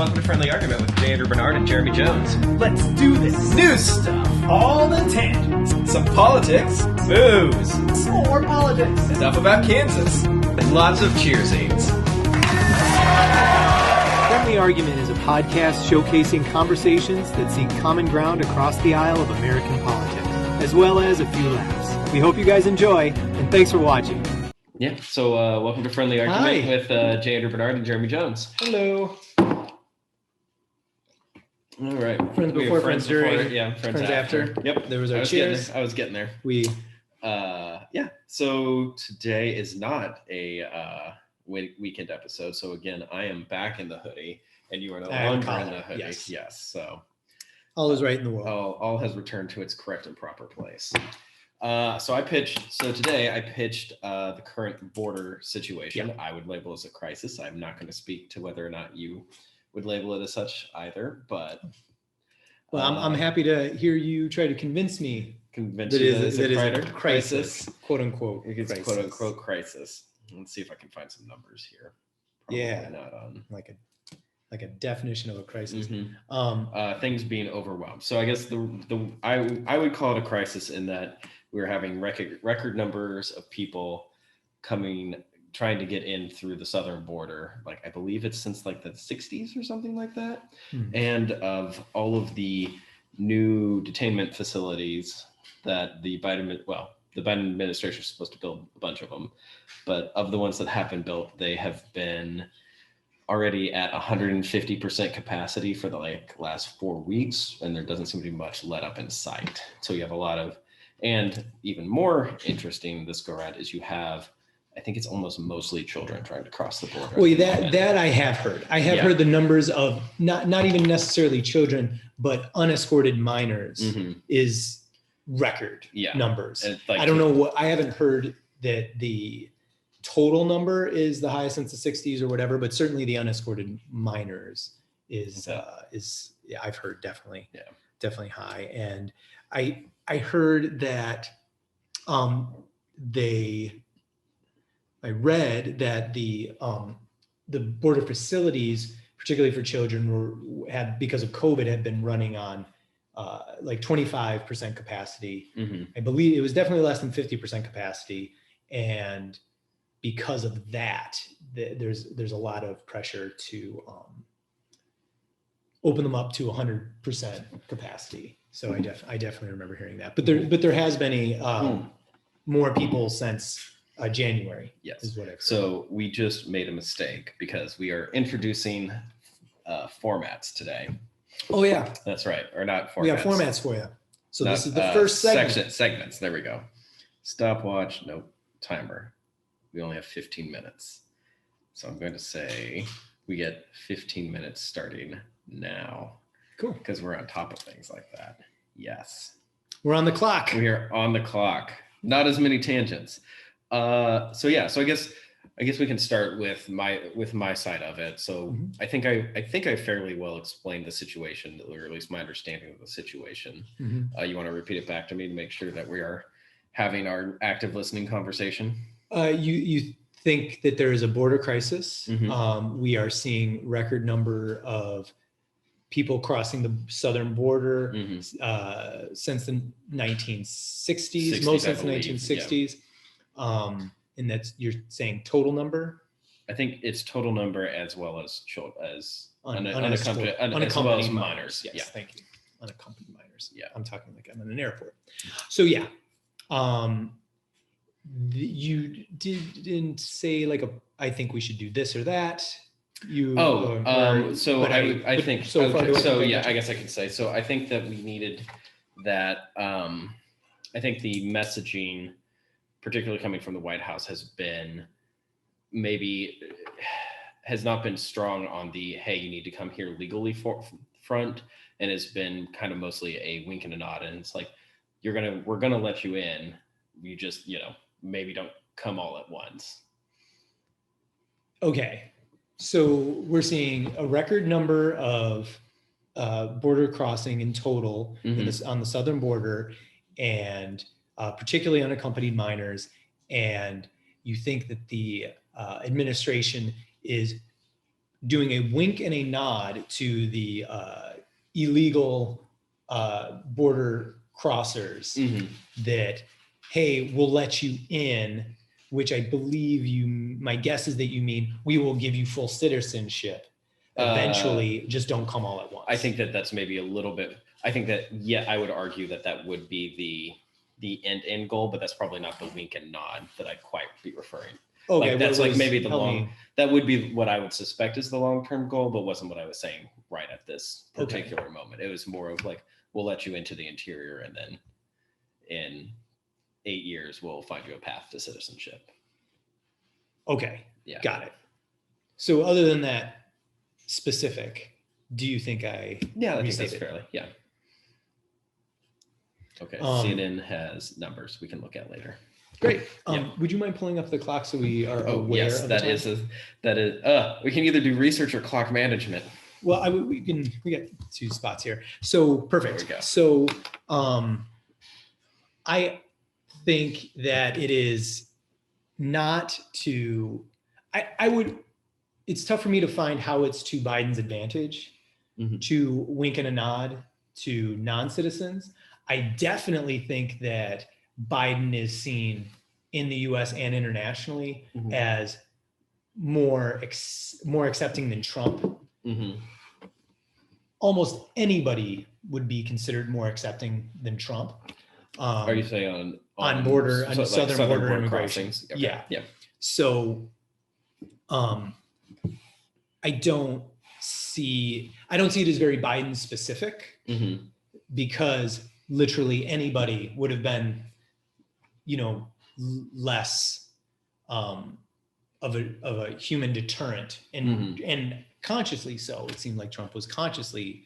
Welcome to Friendly Argument with J. Andrew Bernard and Jeremy Jones. Let's do this. New stuff, All the tangents. some politics, booze, Some more politics. stuff about Kansas, and lots of cheer scenes. Friendly Argument is a podcast showcasing conversations that seek common ground across the aisle of American politics, as well as a few laughs. We hope you guys enjoy, and thanks for watching. Yeah, so welcome to Friendly Argument with J. Andrew Bernard and Jeremy Jones. Hello. All right. Friends We before, have friends during, friends after. Yep. There was our I was cheers. Getting there. I was getting there. We So today is not a weekend episode. So again, I am back in the hoodie, and you are no longer in the hoodie. Yes. So all is right in the world. all has returned to its correct and proper place. So today I pitched the current border situation. Yep. I would label as a crisis. I'm not going to speak to whether or not you would label it as such either, but Well, I'm happy to hear you try to convince me convince that you is that a it's a crisis, quote unquote. It's crisis. quote unquote crisis. Let's see if I can find some numbers here. Probably Yeah. not on like a definition of a crisis. Things being overwhelmed. So I guess I would call it a crisis in that we're having record numbers of people trying to get in through the southern border. Like I believe it's since like the 60s or something like that. And of all of the new detainment facilities that the Biden administration is supposed to build a bunch of them, but of the ones that have been built, they have been already at 150% capacity for the last 4 weeks, and there doesn't seem to be much let up in sight. So you have a lot of, and even more interesting this go around is you have, I think it's almost mostly children trying to cross the border. Well, that I have heard. I have heard the numbers of not even necessarily children, but unescorted minors is record numbers. I don't know I haven't heard that the total number is the highest since the 60s or whatever, but certainly the unescorted minors is I've heard definitely high. And I heard that I read that the border facilities, particularly for children, had because of COVID had been running on like 25% capacity. I believe it was definitely less than 50% capacity, and because of that, there's a lot of pressure to open them up to 100% capacity. So I definitely remember hearing that. But there has been more people since January. Yes. Is what I've heard. So we just made a mistake because we are introducing formats today. Oh yeah, that's right. Or not formats. We got formats for you. So this is the first segment. Segments. There we go. Stopwatch. Nope. Timer. We only have 15 minutes. So I'm going to say we get 15 minutes starting now. Cool. Because we're on top of things like that. Yes. We're on the clock. We are on the clock. Not as many tangents. So I guess we can start with my side of it. So I think I fairly well explained the situation, or at least my understanding of the situation. You want to repeat it back to me to make sure that we are having our active listening conversation? You think that there is a border crisis. We are seeing record number of people crossing the southern border since the 1960s, most since the 1960s. And that's, you're saying total number? I think it's total number as well as unaccompanied minors. Yes, thank you. Unaccompanied minors. Yeah, I'm talking like I'm in an airport. So yeah, you didn't say like I think we should do this or that. I guess I can say so. I think that we needed that. I think the messaging, particularly coming from the White House, has not been strong on the, hey, you need to come here legally front, and has been kind of mostly a wink and a nod. And it's like, we're going to let you in. You just, maybe don't come all at once. Okay. So we're seeing a record number of border crossing in total on the southern border, and particularly unaccompanied minors. And you think that the administration is doing a wink and a nod to the illegal border crossers that, hey, we'll let you in, which I believe my guess is that you mean we will give you full citizenship eventually, just don't come all at once. I think that that's maybe a little bit, I think that, I would argue that that would be the end goal, but that's probably not the wink and nod that I'd quite be referring. Okay, like that's like maybe the that would be what I would suspect is the long-term goal, but wasn't what I was saying right at this particular moment. It was more of like, we'll let you into the interior, and then in 8 years, we'll find you a path to citizenship. Okay. Yeah. Got it. So other than that specific, do you think I think that's fairly, Okay. CNN has numbers we can look at later. Great. Would you mind pulling up the clock so we are aware of that is we can either do research or clock management. Well, we got 2 spots here. So perfect. There we go. So I think that it is not to, it's tough for me to find how it's to Biden's advantage to wink and a nod to non-citizens. I definitely think that Biden is seen in the US and internationally as more accepting than Trump. Almost anybody would be considered more accepting than Trump. Are you saying on southern border immigration? Okay. Yeah. So I don't see it as very Biden specific because literally anybody would have been, less of a human deterrent, and consciously so. It seemed like Trump was consciously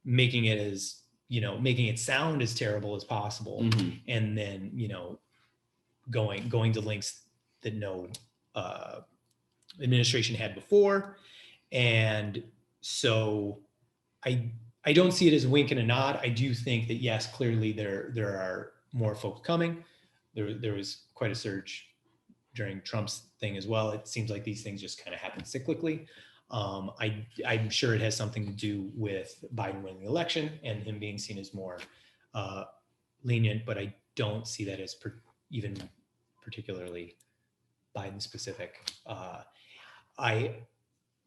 making it sound as terrible as possible, and then going to lengths that no administration had before. And so I don't see it as a wink and a nod. I do think that, yes, clearly there are more folks coming. There was quite a surge during Trump's thing as well. It seems like these things just kind of happen cyclically. I'm sure it has something to do with Biden winning the election and him being seen as more lenient, but I don't see that as even particularly Biden specific.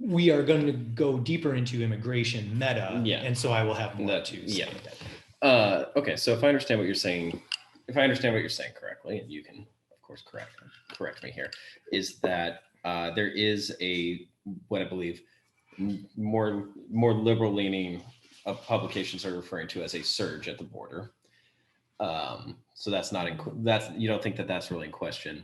We are going to go deeper into immigration meta, and so I will have more to say. Okay, so if I understand what you're saying, correctly, and you can of course correct me here, is that there is what I believe more liberal leaning of publications are referring to as a surge at the border. So that's not you don't think that that's really in question,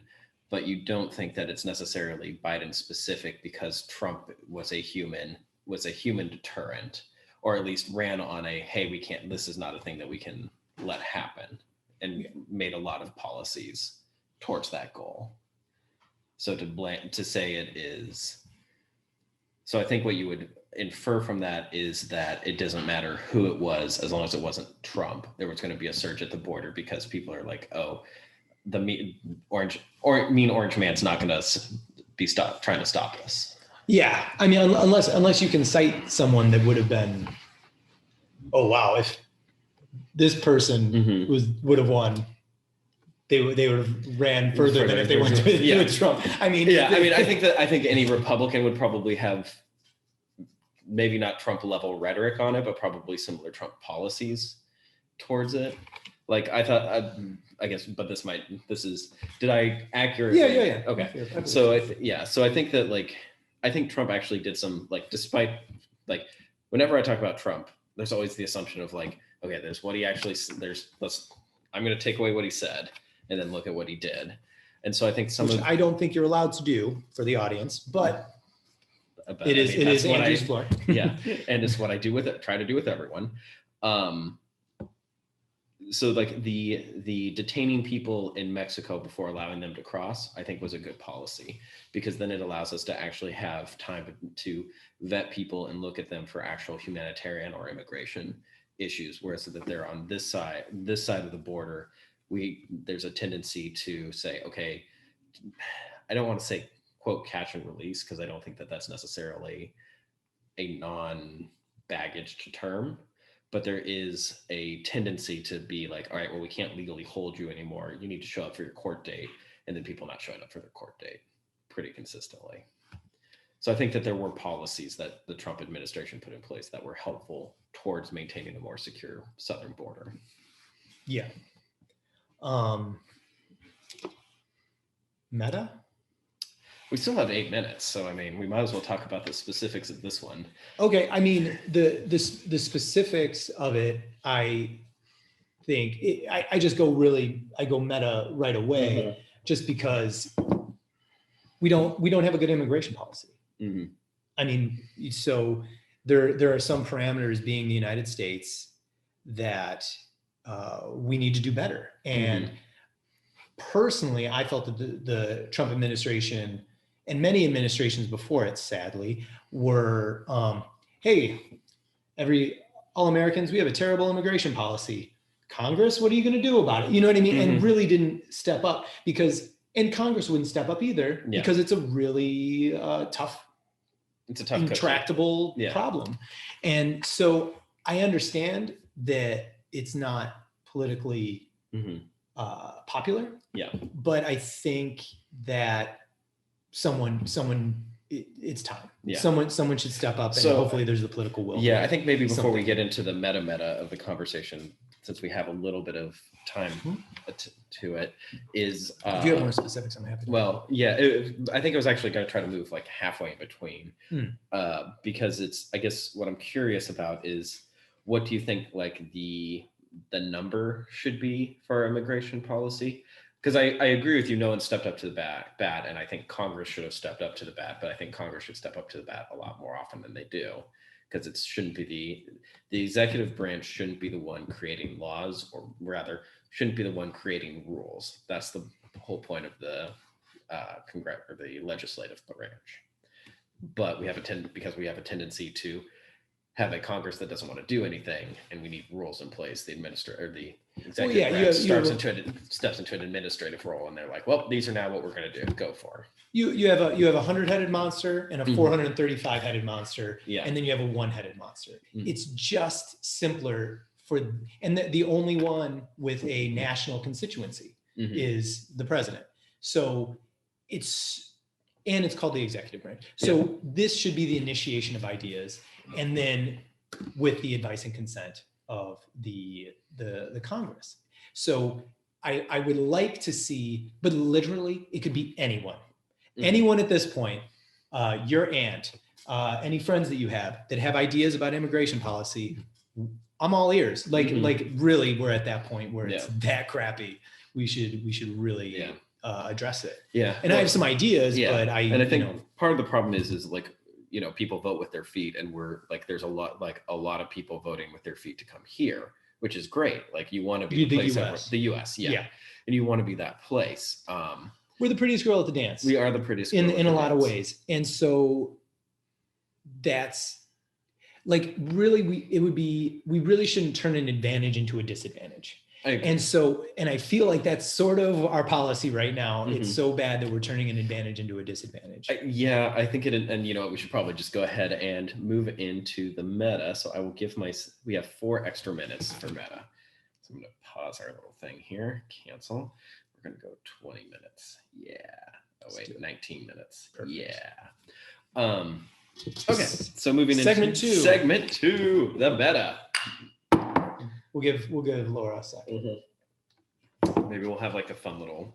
but you don't think that it's necessarily Biden specific because Trump was a human deterrent, or at least ran on this is not a thing that we can let happen, and made a lot of policies towards that goal. So to say it is, so I think what you would infer from that is that it doesn't matter who it was, as long as it wasn't Trump, there was going to be a surge at the border because people are like, oh, the mean orange man's not going to be trying to stop us. Yeah, I mean, unless you can cite someone that would have been, oh wow, if this person would have won, they would have ran further than if they went with Trump. I mean, I think any Republican would probably have maybe not Trump level rhetoric on it, but probably similar Trump policies towards it. Like I thought, I guess, but did I accurately? Yeah. Okay. So I think that I think Trump actually did some, despite whenever I talk about Trump, there's always the assumption of okay, there's what he actually, I'm going to take away what he said and then look at what he did. And so I think I don't think you're allowed to do for the audience, but it is Andrew's floor. Yeah. And it's what I try to do with everyone. So the detaining people in Mexico before allowing them to cross, I think was a good policy, because then it allows us to actually have time to vet people and look at them for actual humanitarian or immigration issues. Whereas that they're on this side of the border, there's a tendency to say, okay, I don't want to say quote catch and release, because I don't think that that's necessarily a non-baggage term, but there is a tendency to be like, all right, well, we can't legally hold you anymore. You need to show up for your court date, and then people not showing up for their court date pretty consistently. So I think that there were policies that the Trump administration put in place that were helpful towards maintaining a more secure southern border. Yeah. Meta? We still have 8 minutes, so I mean, we might as well talk about the specifics of this one. Okay, I mean, the specifics of it, I think I just go meta right away, just because we don't have a good immigration policy. Mm-hmm. I mean, so there are some parameters, being the United States, that we need to do better. And personally, I felt that the Trump administration and many administrations before it, sadly, were, hey, all Americans, we have a terrible immigration policy. Congress, what are you going to do about it? You know what I mean? And really didn't step up, and Congress wouldn't step up either, because it's a really tough, intractable problem. And so I understand that it's not politically popular, but I think that it's time. Someone should step up, and hopefully there's the political will. Yeah, I think maybe before we get into the meta of the conversation, since we have a little bit of time to it, is if you have more specifics, I'm happy to. Well, yeah, I think I was actually going to try to move like halfway in between, because I guess what I'm curious about is, what do you think like the number should be for our immigration policy? Because I agree with you, no one stepped up to the bat, and I think Congress should have stepped up to the bat, but I think Congress should step up to the bat a lot more often than they do, because it shouldn't be the executive branch shouldn't be the one creating laws, or rather shouldn't be the one creating rules. That's the whole point of the Congress or the legislative branch. But we have because we have a tendency to have a Congress that doesn't want to do anything, and we need rules in place. The executive branch steps into an administrative role, and they're like, well, these are now what we're going to do. Go for. You have a 100-headed monster and a 435-headed monster, and then you have a 1-headed monster. It's just simpler and the only one with a national constituency is the president. So it's called the executive branch. So this should be the initiation of ideas, and then with the advice and consent of the Congress. So I would like to see, but literally it could be anyone. Anyone at this point, your aunt, any friends that you have that have ideas about immigration policy, I'm all ears. Like really, we're at that point where it's that crappy. We should really address it. Yeah. And I have some ideas, but I think part of the problem is like, people vote with their feet, and we're like, there's a lot of people voting with their feet to come here, which is great. Like, you want to be the place the US. Yeah. And you want to be that place. We're the prettiest girl at the dance. We are the prettiest girl in a lot of ways. And so that's like, really, we really shouldn't turn an advantage into a disadvantage. And I feel like that's sort of our policy right now. It's so bad that we're turning an advantage into a disadvantage. I think and we should probably just go ahead and move into the meta. So I will give we have 4 extra minutes for meta. So I'm going to pause our little thing here, cancel. We're going to go 20 minutes. Yeah. Oh wait, 19 minutes. Perfect. Yeah. Okay. So moving into segment 2, the meta. We'll give Laura a second. Maybe we'll have like a fun little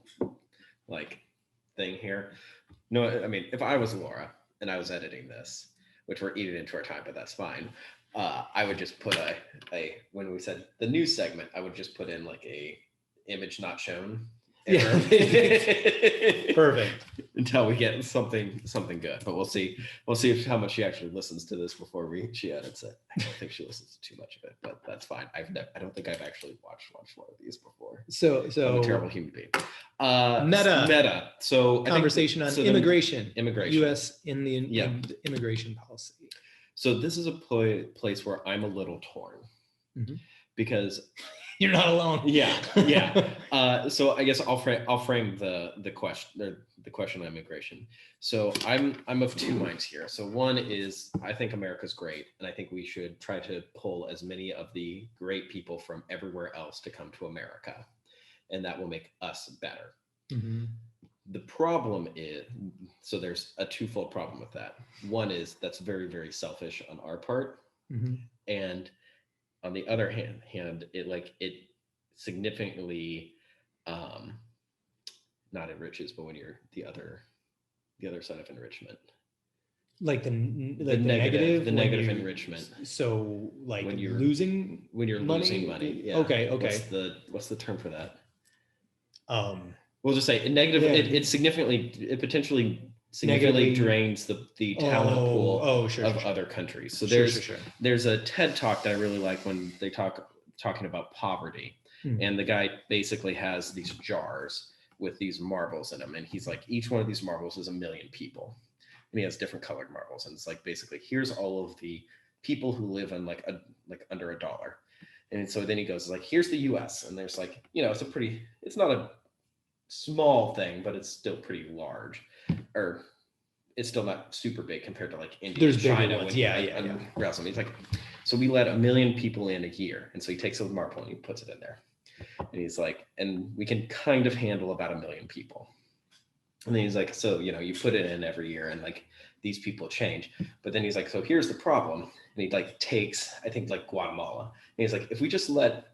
thing here. No, I mean, if I was Laura and I was editing this, which we're eating into our time, but that's fine. I would just put when we said the news segment, I would just put in like a image not shown. Yeah. Perfect. Until we get something good, but we'll see how much she actually listens to this before she edits it. I don't think she listens to too much of it, but that's fine. I don't think I've actually watched one of these before. So I'm a terrible human being. Meta. So conversation on immigration. U.S. in the immigration policy. So this is a place where I'm a little torn, because you're not alone. Yeah. So I guess I'll frame the question on immigration. So I'm of two minds here. So one is I think America's great, and I think we should try to pull as many of the great people from everywhere else to come to America, and that will make us better. Mm-hmm. The problem is, so there's a twofold problem with that. One is that's very, very selfish on our part, mm-hmm. and on the other hand, it significantly not enriches, but when you're the other side of enrichment, like the negative enrichment. So like when you're losing money. Yeah. Okay. What's the term for that? We'll just say negative. Yeah. It potentially significantly drains the talent pool of other countries. So there's a TED talk that I really like when they talking about poverty, and the guy basically has these jars with these marbles in them, and he's like, each one of these marbles is 1 million people, and he has different colored marbles, and it's like basically here's all of the people who live in like under $1, and so then he goes like, here's the U.S., and there's like, it's not a small thing, but it's still pretty large, or it's still not super big compared to like India, there's China. Ones. Yeah. He's like, so we let 1 million people in a year, and so he takes a marble and he puts it in there, and he's like, and we can kind of handle about 1 million people. And then he's like, so you put it in every year, and like these people change, but then he's like, so here's the problem, and he like takes, I think like Guatemala, and he's like, if we just let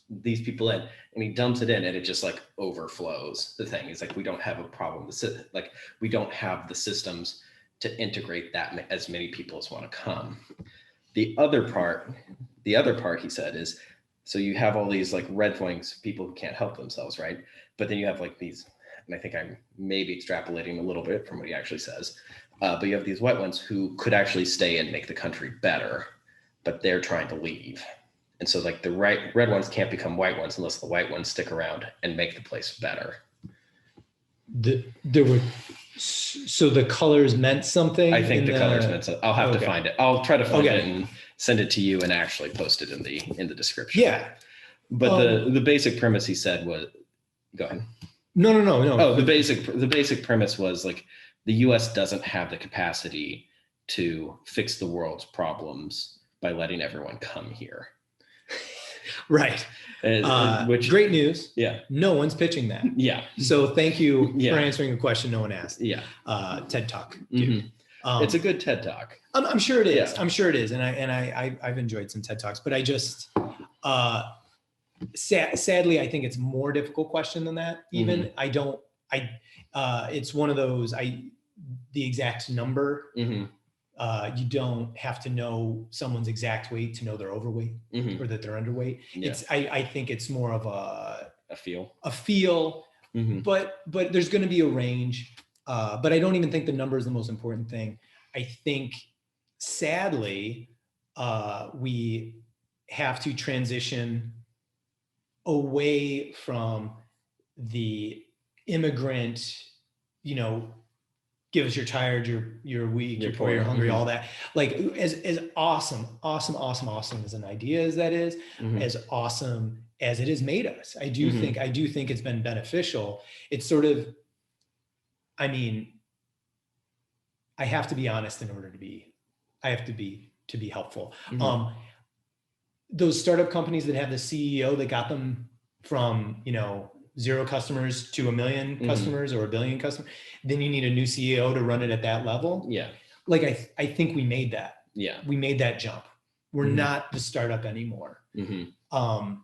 these people in, and he dumps it in, and it just like overflows the thing. He's like, we don't have a problem. Like we don't have the systems to integrate that as many people as want to come. The other part he said is, so you have all these like red flags, people who can't help themselves, right? But then you have like these, and I think I'm maybe extrapolating a little bit from what he actually says, but you have these white ones who could actually stay and make the country better, but they're trying to leave. And so like the red ones can't become white ones unless the white ones stick around and make the place better. So the colors meant something? I think the colors meant something. I'll have to find it. I'll try to find it and send it to you and actually post it in the description. Yeah. But the basic premise he said was, go ahead. No. Oh, the basic premise was like the US doesn't have the capacity to fix the world's problems by letting everyone come here. Right. Which great news. Yeah. No one's pitching that. Yeah. So thank you for answering a question no one asked. Yeah. TED Talk. Dude. Mm-hmm. It's a good TED Talk. I'm sure it is. Yeah. I'm sure it is. And I've enjoyed some TED Talks, but I just sadly I think it's a more difficult question than that. Even it's one of those the exact number. Mm-hmm. You don't have to know someone's exact weight to know they're overweight or that they're underweight. Yeah. I think it's more of a feel, mm-hmm. but there's going to be a range. But I don't even think the number is the most important thing. I think sadly, we have to transition away from the immigrant, give us you're tired, you're weak, you're poor, you're hungry, all that. Like as awesome as an idea as that is, as awesome as it has made us. I do think it's been beneficial. It's sort of, I have to be honest in order to be helpful. Mm-hmm. Those startup companies that have the CEO that got them from, 0 customers to 1 million customers or 1 billion customers, then you need a new CEO to run it at that level. Yeah. Like I think we made that. Yeah. We made that jump. We're not the startup anymore. Mm-hmm.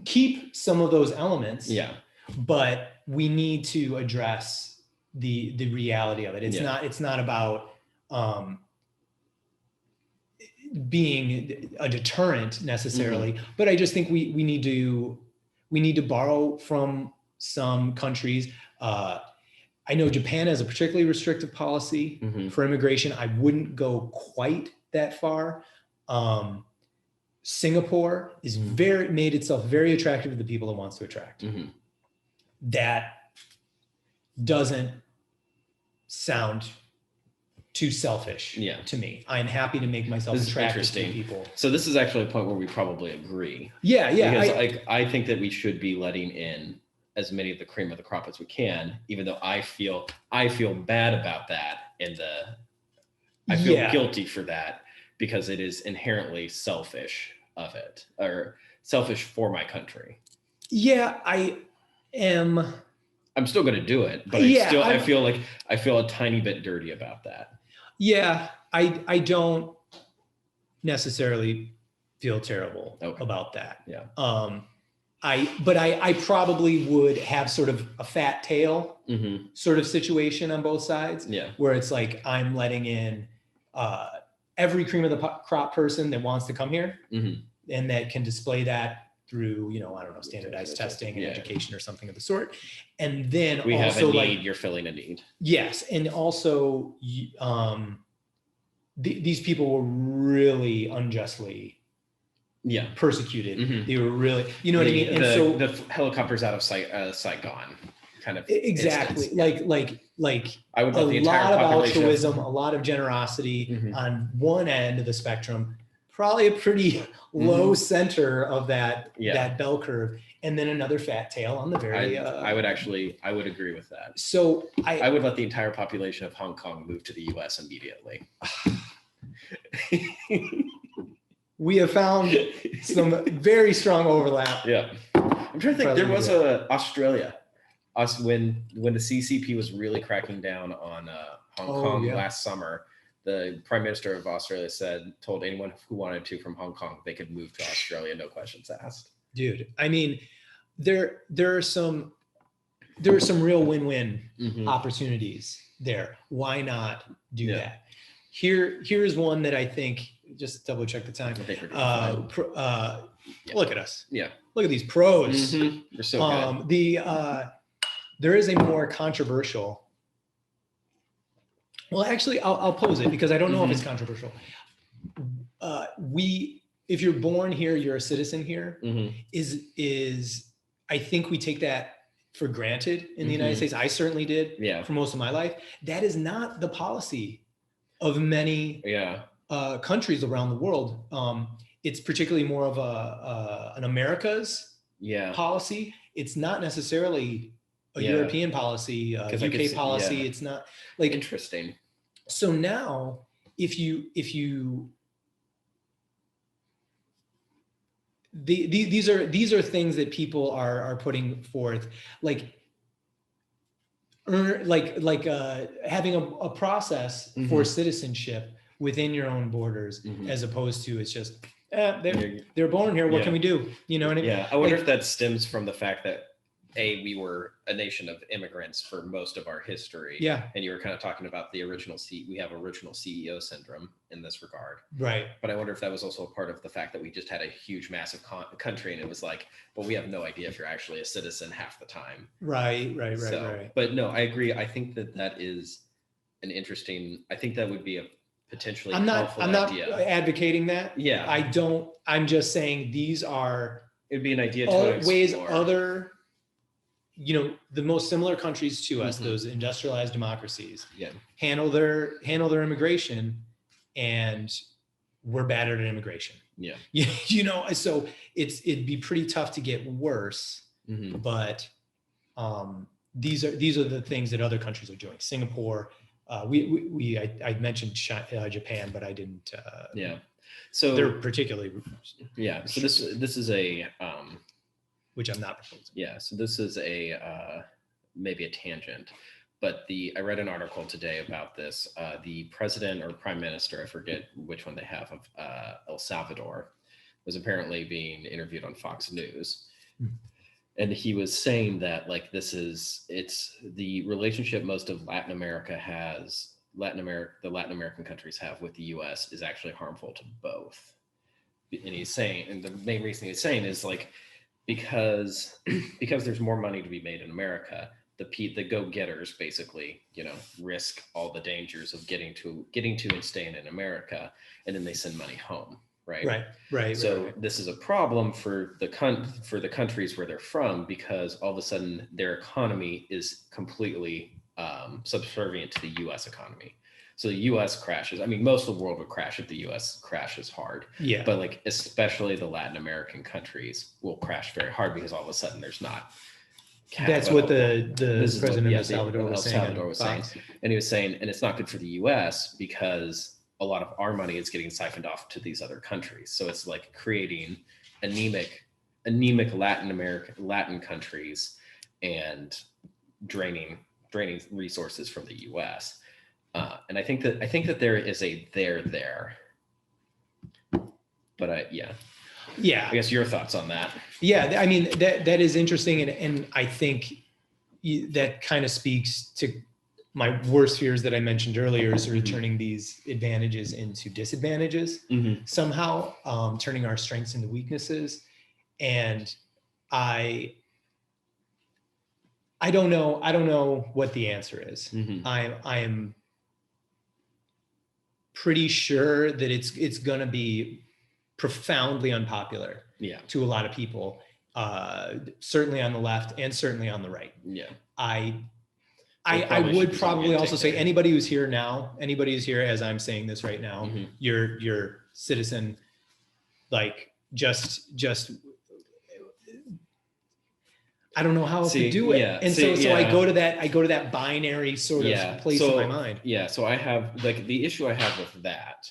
Keep some of those elements. Yeah. But we need to address the reality of it. It's not about being a deterrent necessarily, but I just think we need to borrow from some countries. I know Japan has a particularly restrictive policy for immigration. I wouldn't go quite that far. Singapore is made itself very attractive to the people it wants to attract. That doesn't sound too selfish to me. I'm happy to make myself attractive to people. So this is actually a point where we probably agree. Yeah. Because I think that we should be letting in as many of the cream of the crop as we can, even though I feel bad about that, and I feel guilty for that because it is inherently selfish of it, or selfish for my country. Yeah, I'm still going to do it, but I feel a tiny bit dirty about that. Yeah, I don't necessarily feel terrible about that. Yeah. I probably would have sort of a fat tail sort of situation on both sides. Yeah. Where it's like I'm letting in every cream of the crop person that wants to come here and that can display that through, I don't know, standardized testing and education or something of the sort. And then we also have a need, you're filling a need. Yes. And also these people were really unjustly persecuted. They were really, what I mean? And the helicopters out of Saigon kind of exactly instance. like I would a lot of altruism, a lot of generosity on one end of the spectrum, probably a pretty low center of that bell curve, and then another fat tail on the very I would agree with that. So I would let the entire population of Hong Kong move to the US immediately. We have found some very strong overlap. Yeah. I'm trying to think. There was Australia. When the CCP was really cracking down on Hong Kong last summer, the Prime Minister of Australia told anyone who wanted to from Hong Kong they could move to Australia, no questions asked. Dude, I mean, there are some real win-win opportunities there. Why not do that? Here's one that I think, just double check the time. Look at us. Yeah. Look at these pros. You're so good. There is a more controversial. Well, actually, I'll pose it because I don't know if it's controversial. If you're born here, you're a citizen here. Is I think we take that for granted in the United States. I certainly did for most of my life. That is not the policy of many countries around the world. It's particularly more of an America's policy. It's not necessarily a European policy, UK policy. It's not like interesting. So now, if you these are things that people are putting forth, like having a process for citizenship within your own borders, as opposed to it's just they're born here. What can we do? You know what I mean? Yeah, I wonder if that stems from the fact that we were a nation of immigrants for most of our history. Yeah. And you were kind of talking about the we have original CEO syndrome in this regard. Right. But I wonder if that was also a part of the fact that we just had a huge, massive country, and it was like, well, we have no idea if you're actually a citizen half the time. Right. But no, I agree. I think that is an interesting, I think that would be a potentially helpful idea. I'm not advocating that. Yeah. I'm just saying it'd be an idea to ways other, the most similar countries to us, those industrialized democracies, handle their immigration, and we're bad at immigration. Yeah. So it'd be pretty tough to get worse, but these are the things that other countries are doing. Singapore, I mentioned Japan, but I didn't. So they're particularly. Yeah. So this is a. Which I'm not proposing. Yeah, so this is maybe a tangent, but I read an article today about this. The president or prime minister, I forget which one they have, of El Salvador, was apparently being interviewed on Fox News, and he was saying that it's the relationship most of the Latin American countries have with the U.S. is actually harmful to both, and he's saying, and the main reason he's saying is because there's more money to be made in America, the go-getters basically, risk all the dangers of getting to and staying in America, and then they send money home, right? Right. So this is a problem for the countries where they're from, because all of a sudden their economy is completely subservient to the U.S. economy. So the U.S. crashes. I mean, most of the world would crash if the U.S. crashes hard. Yeah. But like, especially the Latin American countries will crash very hard because all of a sudden there's not. That's what the president of El Salvador was saying. And he was saying, and it's not good for the U.S. because a lot of our money is getting siphoned off to these other countries. So it's like creating anemic Latin countries and draining resources from the U.S. And I think that there is a there. But I guess your thoughts on that. Yeah, I mean that is interesting, and I think that kind of speaks to my worst fears that I mentioned earlier, is sort of turning these advantages into disadvantages somehow, turning our strengths into weaknesses. And I don't know what the answer is. I am pretty sure that it's going to be profoundly unpopular to a lot of people, certainly on the left and certainly on the right. I would probably also say anybody who's here as I'm saying this right now, you're citizen, like just I don't know how else to do it. And so I go to that binary sort of place in my mind. So I have, like, the issue I have with that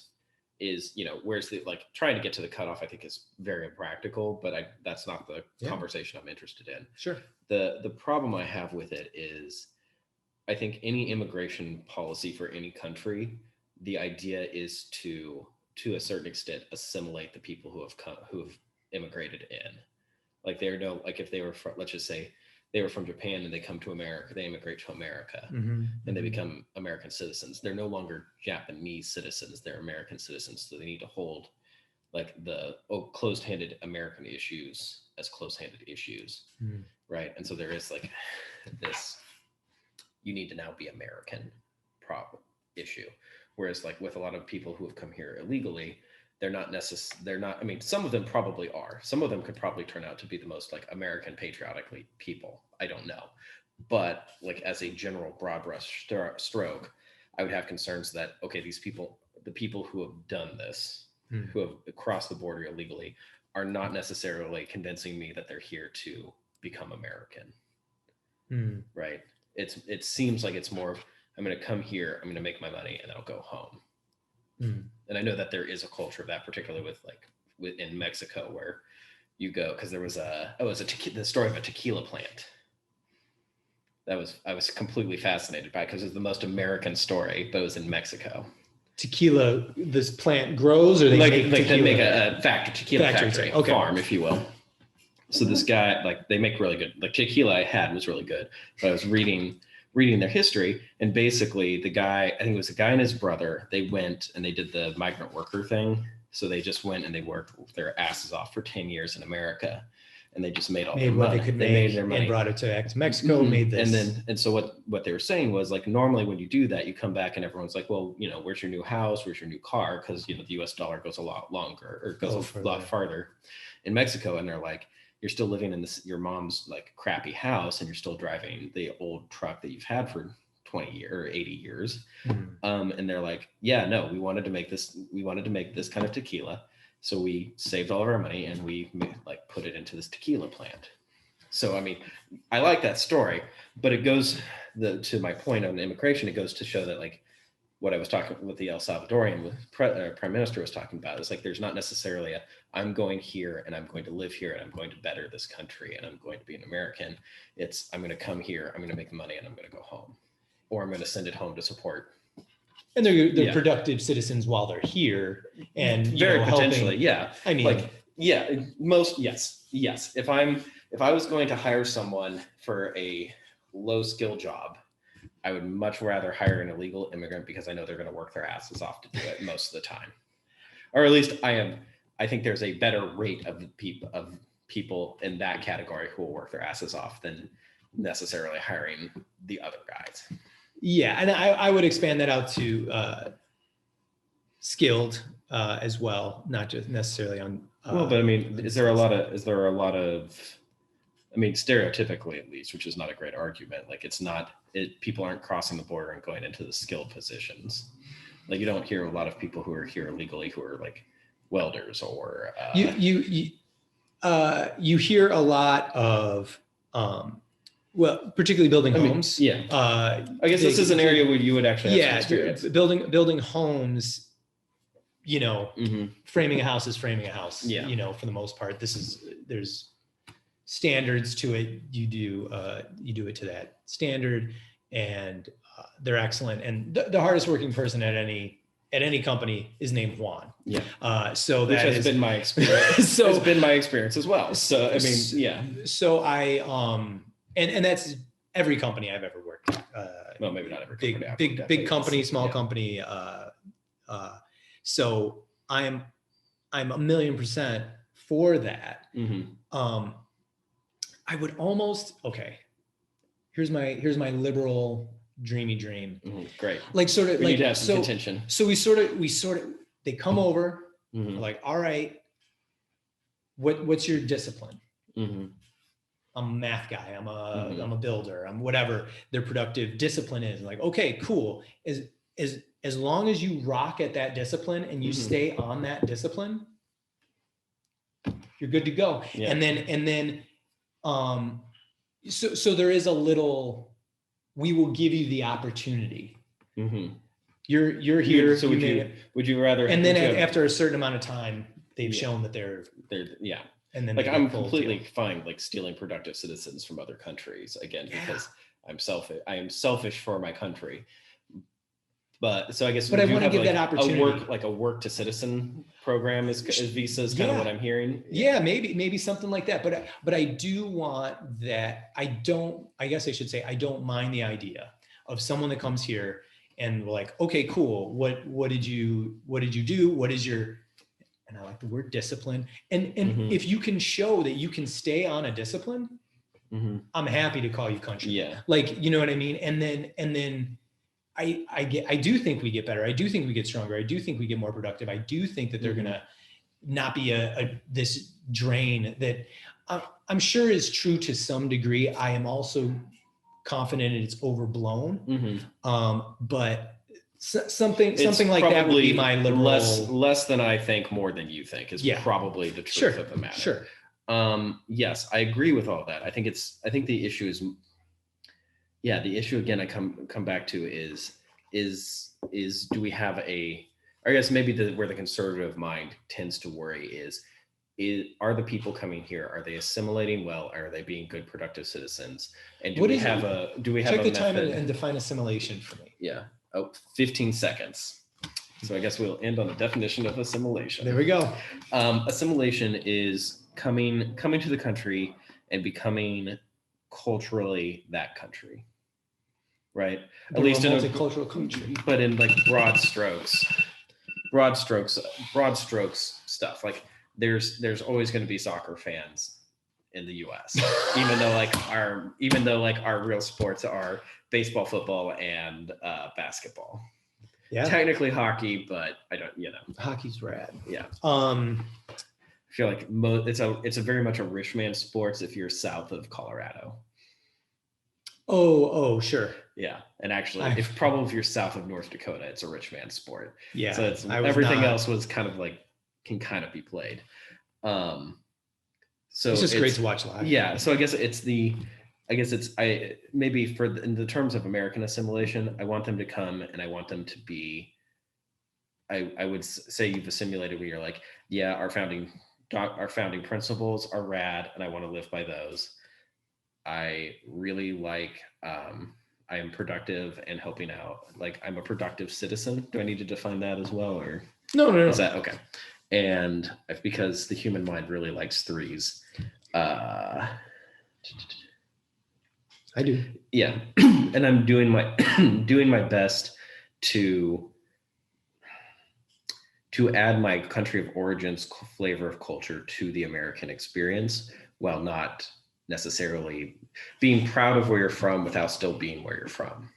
is, where's the, like, trying to get to the cutoff, I think is very impractical, but that's not the conversation I'm interested in. Sure. The problem I have with it is, I think any immigration policy for any country, the idea is to a certain extent, assimilate the people who have immigrated in. Like, if they were from, let's just say they were from Japan and they come to America, they immigrate to America and they become American citizens. They're no longer Japanese citizens, they're American citizens. So they need to hold, like, the closed-handed American issues as closed-handed issues, right? And so there is, like, this, you need to now be American problem issue. Whereas, like, with a lot of people who have come here illegally, I mean, some of them probably are. Some of them could probably turn out to be the most, like, American patriotically people. I don't know. But, like, as a general broad brush stroke, I would have concerns that, okay, the people who have done this, who have crossed the border illegally, are not necessarily convincing me that they're here to become American. Right? It seems like it's more, I'm going to come here, I'm going to make my money, and then I'll go home. And I know that there is a culture of that, particularly in Mexico, where you go, because there was the story of a tequila plant. I was completely fascinated by it because it's the most American story, but it was in Mexico. Tequila, this plant grows, or they make a tequila factory, okay. Farm, if you will. So this guy, like, they make really good, like, tequila I had was really good, but I was reading their history, and basically the guy, I think it was the guy and his brother, they went and they did the migrant worker thing. So they just went and they worked their asses off for 10 years in America, and they just made all their money. They made their money and brought it to Mexico, made this. And so what they were saying was, like, normally when you do that, you come back and everyone's like, well, where's your new house? Where's your new car? Because, the US dollar goes a lot longer, or goes a lot farther in Mexico. And they're like, you're still living in your mom's, like, crappy house, and you're still driving the old truck that you've had for 20 years or 80 years. And they're like, yeah, no, we wanted to make this kind of tequila. So we saved all of our money and we, like, put it into this tequila plant. So, I mean, I like that story, but it goes to my point on immigration. It goes to show that, like, what I was talking with the El Salvadorian prime minister was talking about is, like, there's not necessarily I'm going here and I'm going to live here and I'm going to better this country and I'm going to be an American. It's, I'm going to come here, I'm going to make the money, and I'm going to go home, or I'm going to send it home to support. And they're productive citizens while they're here, and very potentially, helping. I mean, like, yes. If I was going to hire someone for a low skill job, I would much rather hire an illegal immigrant, because I know they're going to work their asses off to do it most of the time. Or at least I think there's a better rate of people in that category who will work their asses off than necessarily hiring the other guys. Yeah, and I would expand that out to skilled as well, not just necessarily on. Well, but I mean, is there a lot of I mean, stereotypically at least, which is not a great argument. Like people aren't crossing the border and going into the skilled positions. Like you don't hear a lot of people who are here illegally who are like welders or you hear a lot of particularly building homes. I guess this is an area where you would actually have some experience. Building homes, framing a house is framing a house. For the most part, there's standards to it. You do it to that standard, and they're excellent. And the hardest working person at any company is named Juan. Which has been my experience. It's been my experience as well. So I mean, So I and that's every company I've ever worked at. Well, maybe not every company. Big company, small company. So I'm 1,000,000% for that. I would almost Here's my liberal dreamy dream. Great. Like sort of we need to have some contention. So we sort of they come over like, all right, what's your discipline? I'm a math guy. I'm a builder. I'm whatever their productive discipline is. Like, okay, cool. As long as you rock at that discipline and you stay on that discipline, you're good to go. Yeah. And then so there is a little, we will give you the opportunity. You're here. So would you rather? And then after a certain amount of time, they've shown that they're And then like I'm completely fine like stealing productive citizens from other countries again because I am selfish for my country. But so I guess I want to give that opportunity. A work to citizen program is visas kind of what I'm hearing. Yeah, maybe something like that. But I do want that. I guess I should say I don't mind the idea of someone that comes here and we're like, okay, cool. What did you do? What is your, and I like the word discipline. And if you can show that you can stay on a discipline, I'm happy to call you country. Yeah. Like, you know what I mean? And then I do think we get better. I do think we get stronger. I do think we get more productive. I do think that they're going to not be this drain that I'm sure is true to some degree. I am also confident it's overblown. But something like that would be my liberal. Less than I think, more than you think is probably the truth of the matter. Sure. Yes, I agree with all that. I think the issue is, the issue again, I come back to is do we have I guess maybe where the conservative mind tends to worry is are the people coming here, are they assimilating well? Are they being good, productive citizens? And do we have a check the time and define assimilation for me? Yeah. 15 seconds. So I guess we'll end on the definition of assimilation. There we go. Assimilation is coming to the country and becoming culturally that country. Right. At least in a multicultural country. But in like broad strokes stuff. Like there's always going to be soccer fans in the US, even though our real sports are baseball, football, and basketball. Yeah. Technically hockey, but I don't, Hockey's rad. Yeah. I feel like it's a very much a rich man sports if you're south of Colorado. Oh, sure. Yeah. And actually, if you're south of North Dakota, it's a rich man sport. Yeah. So everything else was kind of like, can kind of be played. So it's just great to watch live. Yeah. So I guess maybe in the terms of American assimilation, I want them to come and I want them to be, I would say you've assimilated where you're like, yeah, our founding principles are rad and I want to live by those. I really like, I am productive and helping out. Like I'm a productive citizen. Do I need to define that as well? Or no. Is that okay? And because the human mind really likes threes. I do. Yeah. And I'm doing my best to add my country of origin's flavor of culture to the American experience while not necessarily being proud of where you're from without still being where you're from.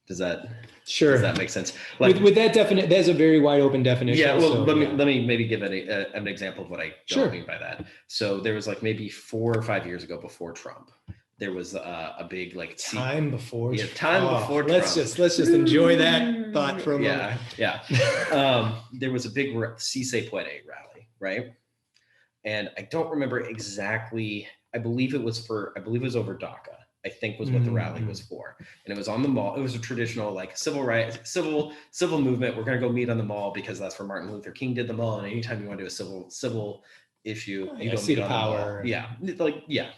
Does that Sure. Does that make sense? Like, with that definition, that's a very wide open definition. Yeah. Well, so, let me maybe give an example of what I don't mean by that. So there was like maybe 4 or 5 years ago before Trump, there was a big like time before. Yeah, time before Trump. Let's just enjoy that thought for a moment. Yeah. There was a big Si Se Puede rally, right? And I don't remember exactly. I believe it was over DACA. I think was what the rally was for. And it was on the mall. It was a traditional like civil movement. We're going to go meet on the mall because that's where Martin Luther King did the mall. And anytime you want to do a civil issue, you go meet on the mall. Yeah.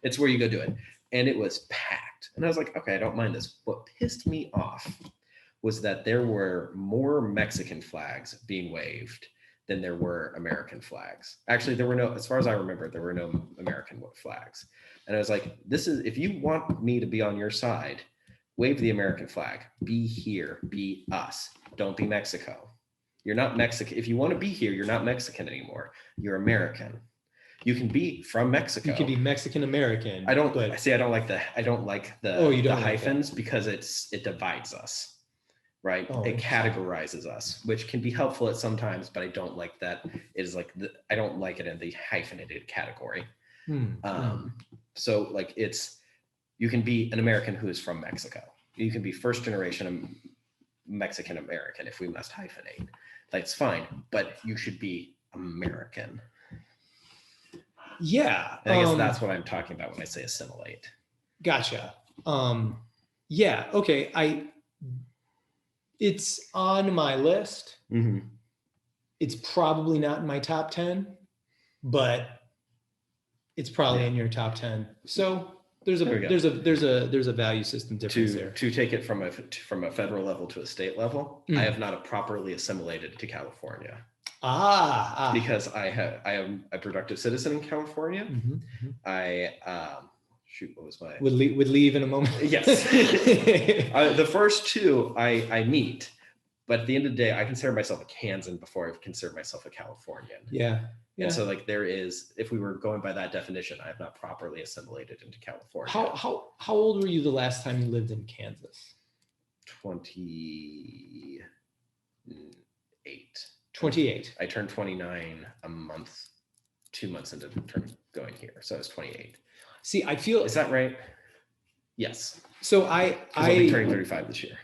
It's where you go do it. And it was packed. And I was like, okay, I don't mind this. What pissed me off was that there were more Mexican flags being waved than there were American flags. Actually, there were no, as far as I remember, there were no American flags. And I was like, if you want me to be on your side, wave the American flag. Be here, be us. Don't be Mexico. You're not Mexican. If you want to be here, you're not Mexican anymore. You're American. You can be from Mexico. You can be Mexican American. I don't like the hyphens because it divides us. Right. It categorizes us, which can be helpful at sometimes, but I don't like that. It is like I don't like it in the hyphenated category. So like you can be an American who is from Mexico. You can be first generation Mexican American if we must hyphenate. That's fine, but you should be American. Yeah. And I guess that's what I'm talking about when I say assimilate. Gotcha. Yeah. Okay. It's on my list. Mm-hmm. It's probably not in my top 10, but it's probably in your top 10. So there's a value system difference there. To take it from a federal level to a state level, I have not properly assimilated to California. Because I am a productive citizen in California. Mm-hmm. What was my... Would leave in a moment. Yes. The first two I meet, but at the end of the day, I consider myself a Kansan before I consider myself a Californian. Yeah. And so like if we were going by that definition, I have not properly assimilated into California. How old were you the last time you lived in Kansas? 28. 28. I turned 29 2 months into going here. So I was 28. See, I feel... Is that right? Yes. So I'll be turning 35 this year.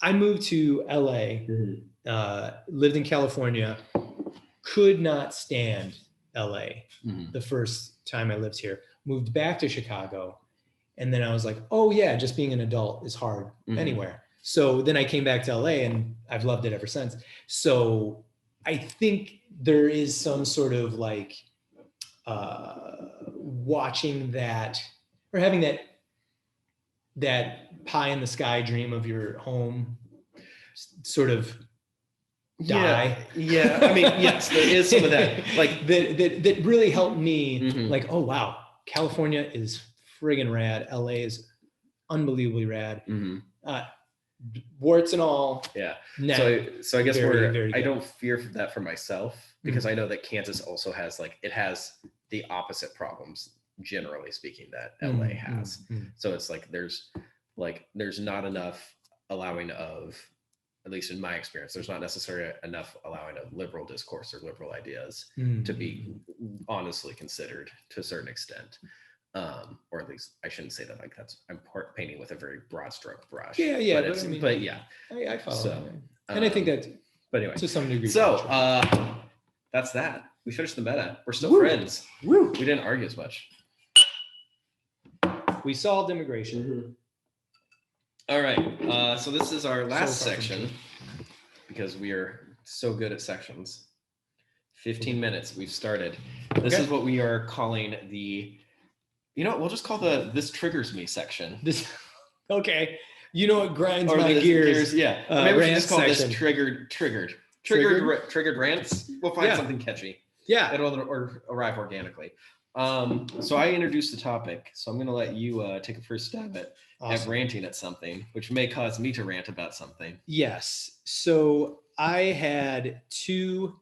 I moved to LA, lived in California, could not stand LA the first time I lived here. Moved back to Chicago. And then I was like, oh yeah, just being an adult is hard anywhere. So then I came back to LA and I've loved it ever since. So I think there is some sort of like watching that or having that pie in the sky dream of your home sort of die. Yeah. I mean, yes, there is some of that. Like that really helped me. Like, oh wow, California is friggin' rad. LA is unbelievably rad. Warts and all. Yeah. Nah, so I guess very I don't fear that for myself because I know that Kansas also has it has the opposite problems, generally speaking, that LA has. So it's like there's not enough allowing of, at least in my experience, there's not necessarily enough allowing of liberal discourse or liberal ideas to be honestly considered to a certain extent. Or at least I shouldn't say that like I'm painting with a very broad stroke brush. Yeah. But yeah, I follow. So, and I think that, but anyway, to some degree. So that's that. We finished the meta. We're still friends. Woo. We didn't argue as much. We solved immigration. All right. So this is our last section because we are so good at sections. 15 minutes. We've started. This is what we are calling the. You know what? We'll just call this triggers me section. Okay. You know what grinds my gears? Yeah. Maybe we should just call this triggered rants. We'll find something catchy. Yeah. It'll arrive organically. So I introduced the topic. So I'm going to let you take a first stab at ranting at something, which may cause me to rant about something. Yes. So I had 2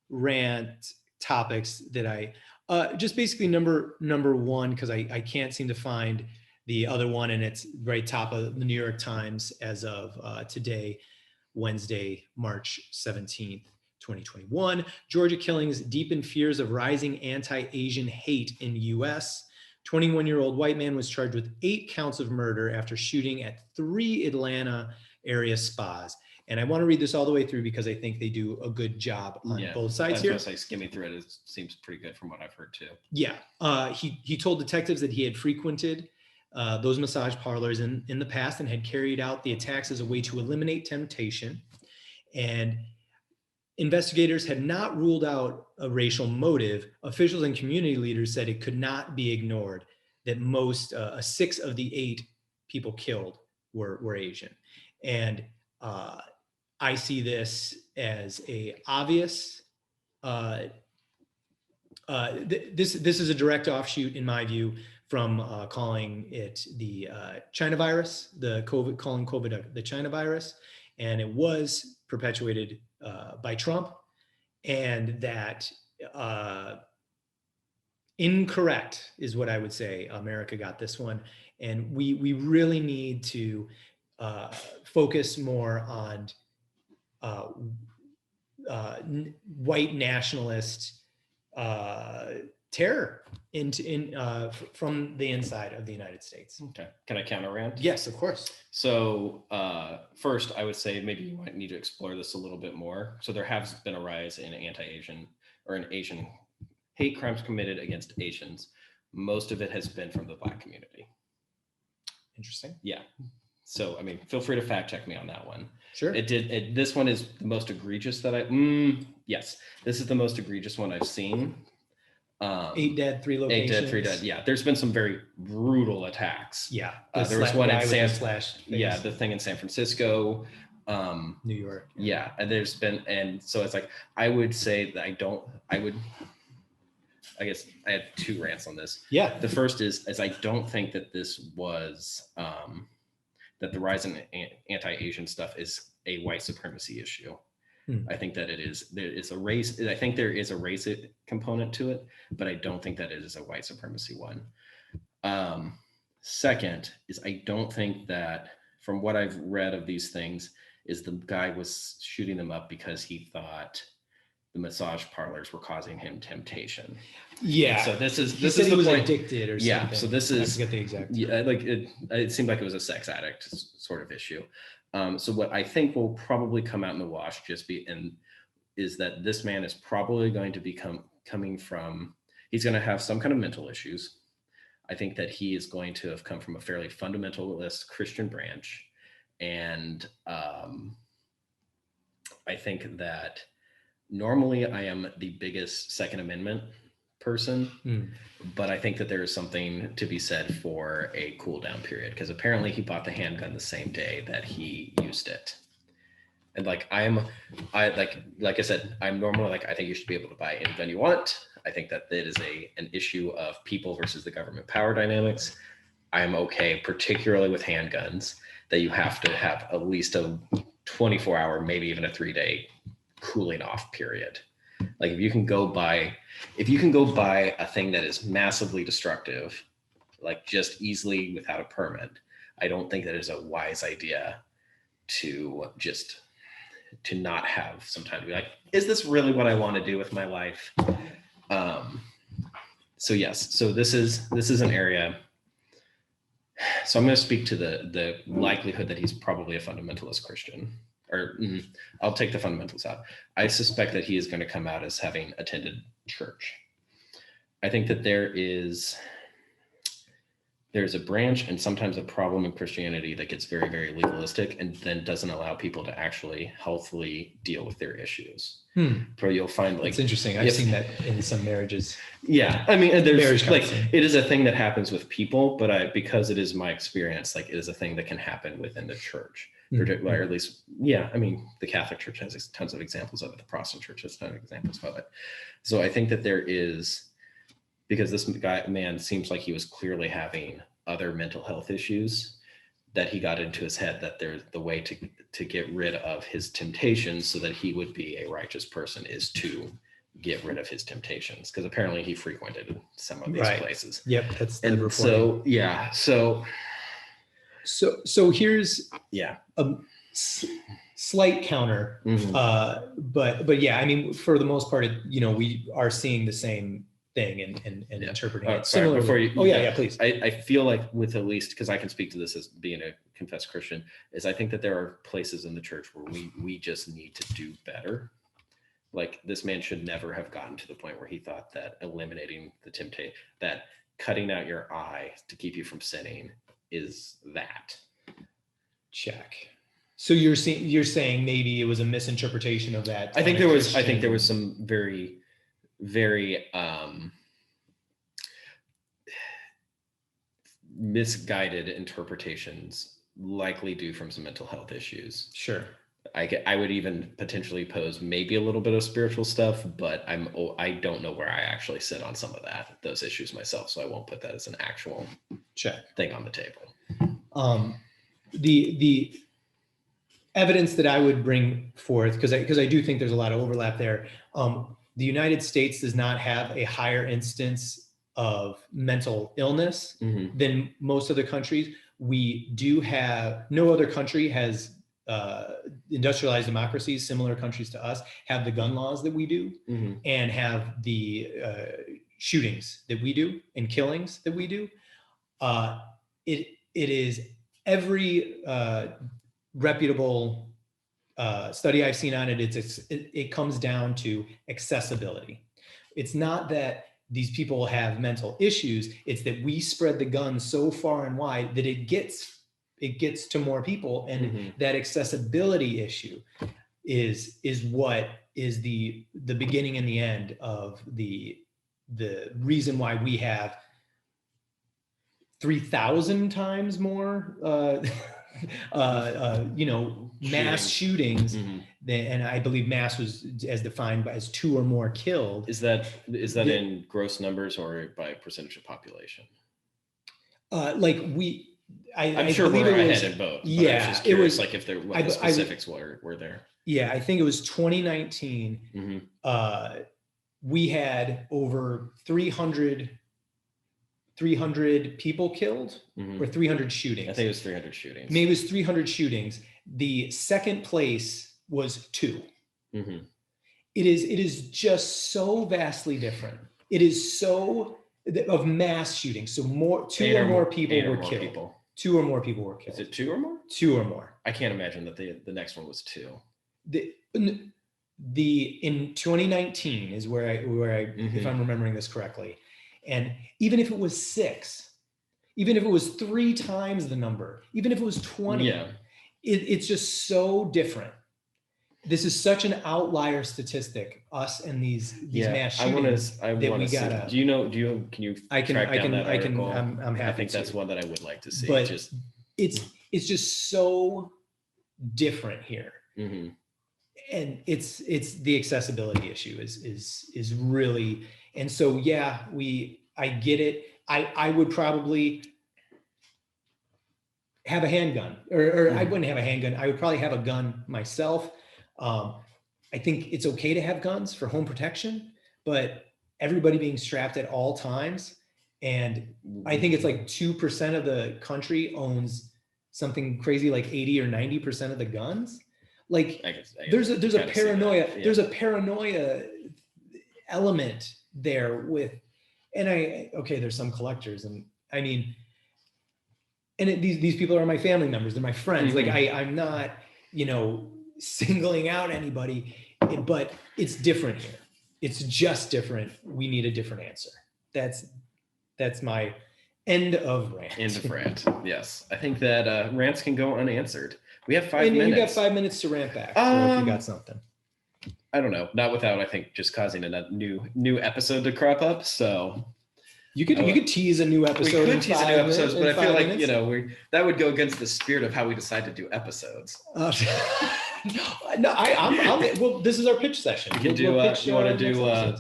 rant topics that I just basically number one, because I can't seem to find the other one, and it's right top of the New York Times as of today, Wednesday, March 17th, 2021. Georgia killings deepen fears of rising anti-Asian hate in the U.S. 21-year-old white man was charged with 8 counts of murder after shooting at 3 Atlanta area spas. And I want to read this all the way through because I think they do a good job on both sides here. Say skimming through it, it seems pretty good from what I've heard too. Yeah. He told detectives that he had frequented those massage parlors in the past and had carried out the attacks as a way to eliminate temptation. And investigators had not ruled out a racial motive. Officials and community leaders said it could not be ignored that most 6 of the 8 people killed were Asian. And I see this as a obvious. This is a direct offshoot, in my view, from calling it the China virus, calling COVID the China virus, and it was perpetuated by Trump, and that incorrect is what I would say. America got this one, and we really need to focus more on white nationalist terror from the inside of the United States. Okay. Can I counter rant? Yes, of course. So first, I would say maybe you might need to explore this a little bit more. So there has been a rise in anti-Asian or in Asian hate crimes committed against Asians. Most of it has been from the Black community. Interesting. Yeah. So, I mean, feel free to fact check me on that one. Sure. This one is the most egregious that yes, this is the most egregious one I've seen. 8 dead, 3 locations. 8 dead, 3 dead. Yeah, there's been some very brutal attacks. Yeah. There was one in the thing in San Francisco. New York. Yeah, and so it's like, I would say that I guess I had 2 rants on this. Yeah. The first is I don't think that this was, that the rise in anti-Asian stuff is a white supremacy issue. I think that there is a race component to it, but I don't think that it is a white supremacy one. Second is I don't think that, from what I've read of these things, is the guy was shooting them up because he thought the massage parlors were causing him temptation. Yeah. And so this is he the was point. addicted or something. Yeah. So this is, I forget the exact. Yeah, like it seemed like it was a sex addict sort of issue. So what I think will probably come out in the wash is that this man is probably going to he's going to have some kind of mental issues. I think that he is going to have come from a fairly fundamentalist Christian branch. And I think that normally I am the biggest Second Amendment person, but I think that there is something to be said for a cool down period, because apparently he bought the handgun the same day that he used it. And like I said, I'm normally like, I think you should be able to buy any gun you want. I think that it is an issue of people versus the government power dynamics. I'm okay, particularly with handguns, that you have to have at least a 24-hour, maybe even a 3-day cooling off period. Like if you can go buy a thing that is massively destructive, like just easily without a permit, I don't think that is a wise idea to not have some time to be like, is this really what I want to do with my life? So yes, so this is an area. So I'm going to speak to the likelihood that he's probably a fundamentalist Christian. I'll take the fundamentals out. I suspect that he is going to come out as having attended church. I think that there's a branch and sometimes a problem in Christianity that gets very, very legalistic and then doesn't allow people to actually healthfully deal with their issues. But you'll find like, it's interesting. I've seen that in some marriages. Yeah. I mean, there's like, it is a thing that happens with people, but because it is my experience, like it is a thing that can happen within the church. Or at least, yeah, I mean, the Catholic Church has tons of examples of it. The Protestant Church has tons of examples of it. So I think that there is, because this man seems like he was clearly having other mental health issues, that he got into his head that the way to get rid of his temptations so that he would be a righteous person is to get rid of his temptations, because apparently he frequented some of these places. Yep, that's the and so yeah. So here's a slight counter, but yeah, I mean, for the most part, we are seeing the same thing and interpreting it similarly. Before you, please. I feel like, with at least, because I can speak to this as being a confessed Christian, is I think that there are places in the church where we just need to do better. Like, this man should never have gotten to the point where he thought that eliminating the temptation, that cutting out your eye to keep you from sinning, is that. Check. So you're saying maybe it was a misinterpretation of that. I think there was some very, very misguided interpretations, likely due from some mental health issues. Sure. I would even potentially pose maybe a little bit of spiritual stuff, but I don't know where I actually sit on some of those issues myself, so I won't put that as an actual thing on the table. The evidence that I would bring forth, because I do think there's a lot of overlap there. The United States does not have a higher instance of mental illness than most other countries. We do have, no other country has industrialized democracies, similar countries to us, have the gun laws that we do, and have the shootings that we do and killings that we do. It is every reputable study I've seen on it. It comes down to accessibility. It's not that these people have mental issues. It's that we spread the gun so far and wide that it gets to more people, and that accessibility issue is what is the beginning and the end of the reason why we have 3,000 times more mass shootings and I believe mass was as defined as 2 or more killed. Is that in gross numbers or by percentage of population? I'm sure we're ahead in both. Yeah, I was just curious, like, if what the specifics were there. Yeah, I think it was 2019. We had over 300 people killed, or 300 shootings. I think it was 300 shootings. Maybe it was 300 shootings. The second place was 2. It is just so vastly different. It is so of mass shootings. So 2 or more people were killed. 2 or more people were killed. Is it 2 or more? 2 or more. I can't imagine that the next one was 2. In 2019 is where I if I'm remembering this correctly. And even if it was 6, even if it was 3 times the number, even if it was 20, it's just so different. This is such an outlier statistic, us and these mass shootings. I want to see. Do you can you track down that article? I'm happy. I think that's one that I would like to see. But it's just so different here. And it's the accessibility issue is really, and so I get it. I would probably have a handgun, or I wouldn't have a handgun. I would probably have a gun myself. I think it's okay to have guns for home protection, but everybody being strapped at all times, and I think it's like 2% of the country owns something crazy like 80 or 90% of the guns. Like, there's a paranoia. There's a paranoia element there with, and there's some collectors, and I mean, and these people are my family members. They're my friends. Like, I'm not, singling out anybody, but it's different here. It's just different. We need a different answer. That's my end of rant. End of rant. Yes. I think that rants can go unanswered. We have 5 minutes. And you got 5 minutes to rant back. So if you got something. I don't know. Not without, I think, just causing a new episode to crop up. So you could tease a new episode. We could tease a new episode, but I feel like that would go against the spirit of how we decide to do episodes. No, I'm well. This is our pitch session. You can you want to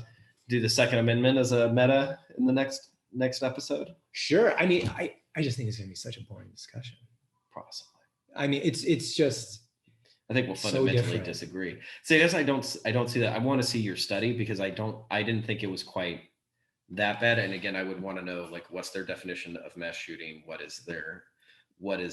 do the Second Amendment as a meta in the next episode? Sure. I mean, I just think it's going to be such a boring discussion. Possibly. I mean, it's just I think we'll fundamentally disagree. So I guess I don't see that. I want to see your study because I didn't think it was quite that bad. And again, I would want to know like what's their definition of mass shooting? What is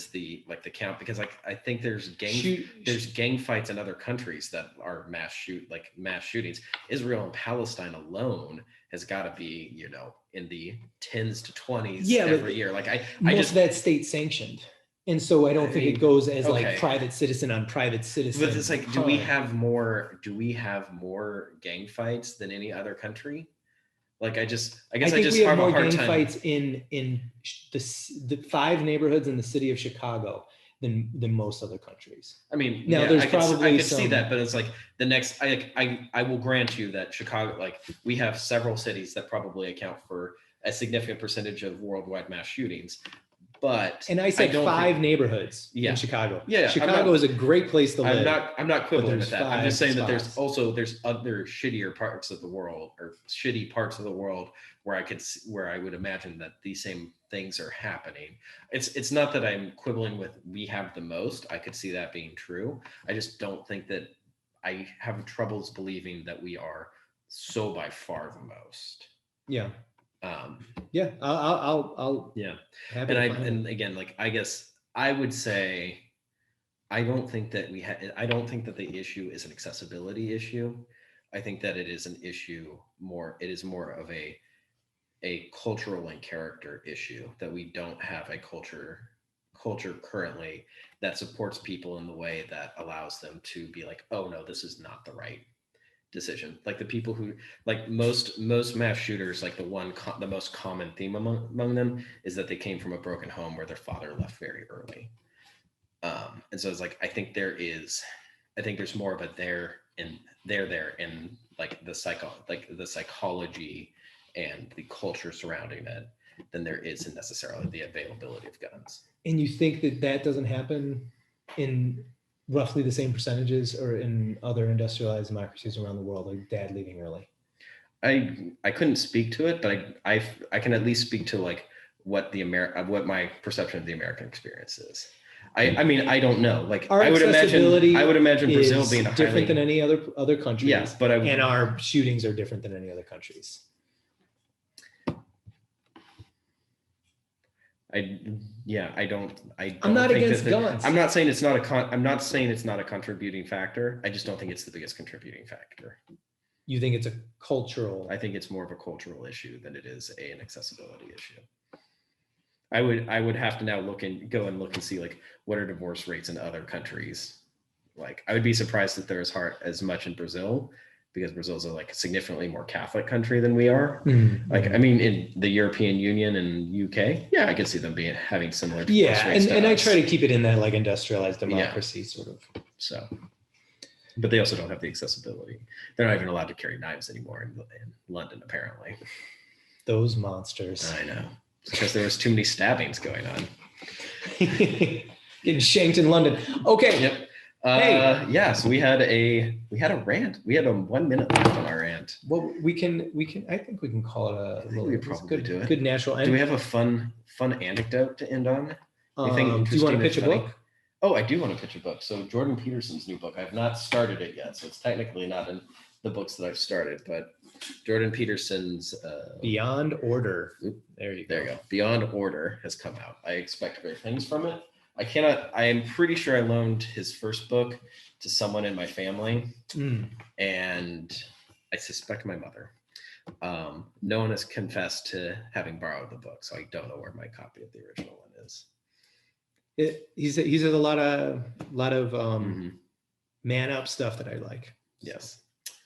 the like the count? Because like I think there's gang fights in other countries that are mass shootings. Israel and Palestine alone has got to be, you know, in the 10s to 20s every year. Like most of that state sanctioned. And so I don't think it goes as like private citizen on private citizen. But it's like, do we have more gang fights than any other country? Like I guess we have more gang fights in the 5 neighborhoods in the city of Chicago than most other countries. I mean, now there's probably I could see that, but it's like the next. I will grant you that Chicago, like we have several cities that probably account for a significant percentage of worldwide mass shootings. And I said 5 neighborhoods in Chicago. Yeah, Chicago is a great place to live. I'm not quibbling with that. I'm just saying that there's other shittier parts of the world or shitty parts of the world where I would imagine that these same things are happening. It's not that I'm quibbling with we have the most. I could see that being true. I just don't think that I have troubles believing that we are so by far the most. Yeah. I'll and again, like I guess I would say I don't think that the issue is an accessibility issue. I think that it is an issue it is more of a cultural and character issue, that we don't have a culture currently that supports people in the way that allows them to be like, oh no, this is not the right decision. Like the people who, like most mass shooters, like the most common theme among them is that they came from a broken home where their father left very early. And so it's like I think there's more of a there in like the psychology and the culture surrounding it than there is in necessarily the availability of guns. And you think that doesn't happen in roughly the same percentages or in other industrialized democracies around the world, like dad leaving early? I couldn't speak to it, but I can at least speak to like what my perception of the American experience is. I mean, I don't know. Like I would imagine Brazil being different than any other countries. Yes, but and our shootings are different than any other countries. I'm not against guns. I'm not saying it's not a contributing factor. I just don't think it's the biggest contributing factor. You think it's a cultural? I think it's more of a cultural issue than it is an accessibility issue. I would have to now go and look and see like what are divorce rates in other countries. Like I would be surprised that they're as much in Brazil, because Brazil's a like significantly more Catholic country than we are. Mm-hmm. Like, I mean, in the European Union and UK, yeah, I could see them having similar. Yeah, and I try to keep it in that like industrialized democracy sort of. So, but they also don't have the accessibility. They're not even allowed to carry knives anymore in London, apparently. Those monsters. I know, because there was too many stabbings going on. Getting shanked in London. Okay. Yep. So we had a rant. We had 1 minute left on our rant. Well, we can. I think we can call it a little. We probably do it. Good natural end. Do we have a fun anecdote to end on? Do you want to pitch a book? Oh, I do want to pitch a book. So Jordan Peterson's new book. I have not started it yet, so it's technically not in the books that I've started. But Jordan Peterson's Beyond Order. There you go. Beyond Order has come out. I expect great things from it. I am pretty sure I loaned his first book to someone in my family, and I suspect my mother. No one has confessed to having borrowed the book, so I don't know where my copy of the original one is. He says a lot of man up stuff that I like. Yes,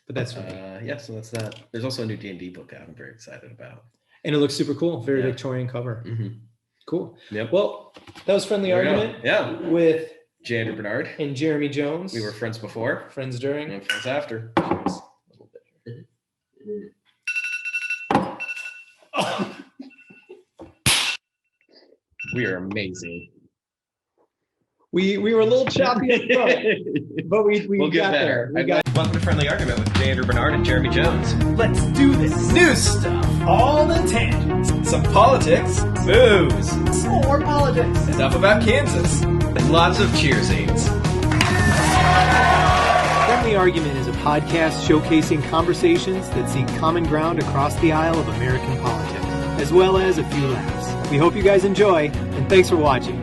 but that's so that's that. There's also a new D&D book out I'm very excited about, and it looks super cool. Very Victorian cover. Mm-hmm. Cool. Yep. Well, that was Friendly Argument. Yeah. With J. Andrew Bernard and Jeremy Jones. We were friends before, friends during, and friends after. Cheers. A little bit. We are amazing. We were a little choppy at the front, but we'll get better. Welcome to Friendly Argument with J. Andrew Bernard and Jeremy Jones. Let's do this. New stuff. All the tangents. Some politics. Booze. Some more politics. Stuff about Kansas. And lots of cheer scenes. the Argument is a podcast showcasing conversations that seek common ground across the aisle of American politics, as well as a few laughs. We hope you guys enjoy, and thanks for watching.